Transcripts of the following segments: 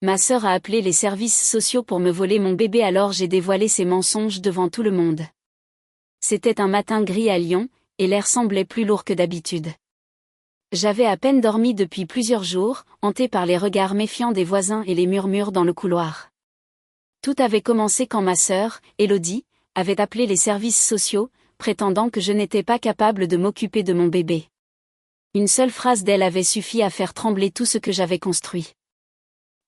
Ma sœur a appelé les services sociaux pour me voler mon bébé, alors j'ai dévoilé ces mensonges devant tout le monde. C'était un matin gris à Lyon, et l'air semblait plus lourd que d'habitude. J'avais à peine dormi depuis plusieurs jours, hanté par les regards méfiants des voisins et les murmures dans le couloir. Tout avait commencé quand ma sœur, Élodie, avait appelé les services sociaux, prétendant que je n'étais pas capable de m'occuper de mon bébé. Une seule phrase d'elle avait suffi à faire trembler tout ce que j'avais construit.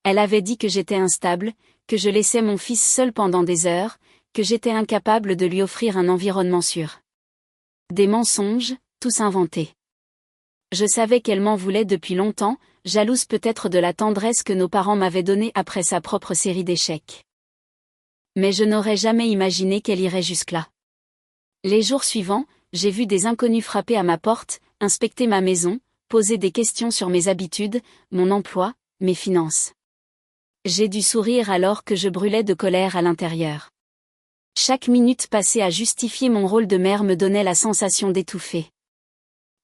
Elle avait dit que j'étais instable, que je laissais mon fils seul pendant des heures, que j'étais incapable de lui offrir un environnement sûr. Des mensonges, tous inventés. Je savais qu'elle m'en voulait depuis longtemps, jalouse peut-être de la tendresse que nos parents m'avaient donnée après sa propre série d'échecs. Mais je n'aurais jamais imaginé qu'elle irait jusque-là. Les jours suivants, j'ai vu des inconnus frapper à ma porte, inspecter ma maison, poser des questions sur mes habitudes, mon emploi, mes finances. J'ai dû sourire alors que je brûlais de colère à l'intérieur. Chaque minute passée à justifier mon rôle de mère me donnait la sensation d'étouffer.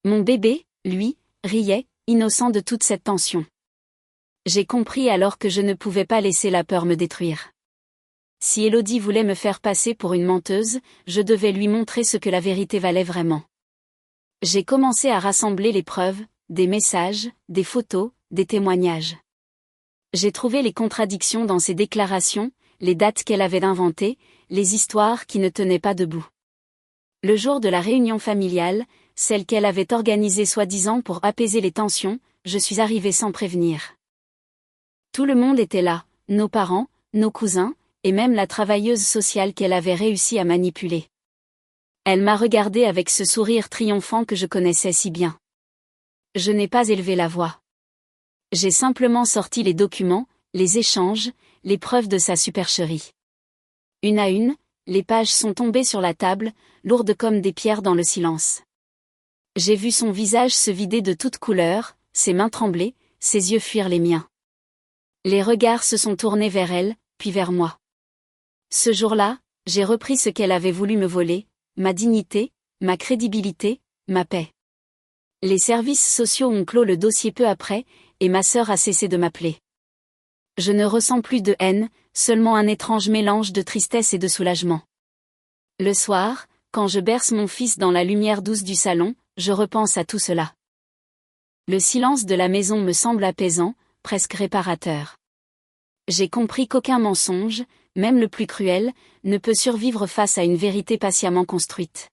Mon bébé, lui, riait, innocent de toute cette tension. J'ai compris alors que je ne pouvais pas laisser la peur me détruire. Si Élodie voulait me faire passer pour une menteuse, je devais lui montrer ce que la vérité valait vraiment. J'ai commencé à rassembler les preuves, des messages, des photos, des témoignages. J'ai trouvé les contradictions dans ses déclarations, les dates qu'elle avait inventées, les histoires qui ne tenaient pas debout. Le jour de la réunion familiale, celle qu'elle avait organisée soi-disant pour apaiser les tensions, je suis arrivée sans prévenir. Tout le monde était là, nos parents, nos cousins, et même la travailleuse sociale qu'elle avait réussi à manipuler. Elle m'a regardée avec ce sourire triomphant que je connaissais si bien. Je n'ai pas élevé la voix. J'ai simplement sorti les documents, les échanges, les preuves de sa supercherie. Une à une, les pages sont tombées sur la table, lourdes comme des pierres dans le silence. J'ai vu son visage se vider de toute couleur, ses mains trembler, ses yeux fuir les miens. Les regards se sont tournés vers elle, puis vers moi. Ce jour-là, j'ai repris ce qu'elle avait voulu me voler, ma dignité, ma crédibilité, ma paix. Les services sociaux ont clos le dossier peu après, et ma sœur a cessé de m'appeler. Je ne ressens plus de haine, seulement un étrange mélange de tristesse et de soulagement. Le soir, quand je berce mon fils dans la lumière douce du salon, je repense à tout cela. Le silence de la maison me semble apaisant, presque réparateur. J'ai compris qu'aucun mensonge, même le plus cruel, ne peut survivre face à une vérité patiemment construite.